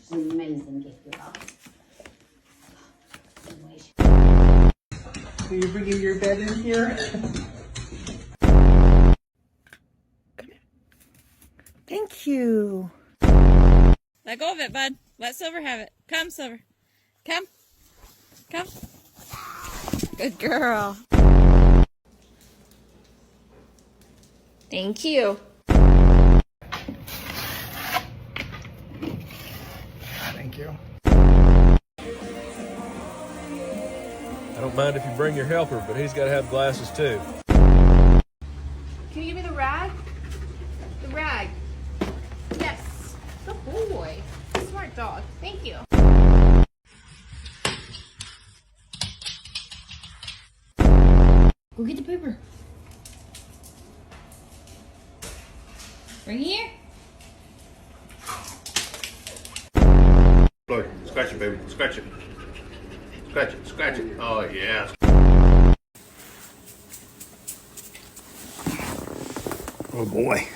It's an amazing gift, you are. Are you bringing your bed in here? Thank you. Let go of it, bud. Let Silver have it. Come, Silver. Come. Come. Good girl. Thank you. Thank you. I don't mind if you bring your helper, but he's got to have glasses too. Can you give me the rag? The rag. Yes. Good boy. Smart dog. Thank you. Go get the paper. Bring it here. Look, scratch it, baby. Scratch it. Scratch it. Scratch it. Oh, yeah. Oh boy.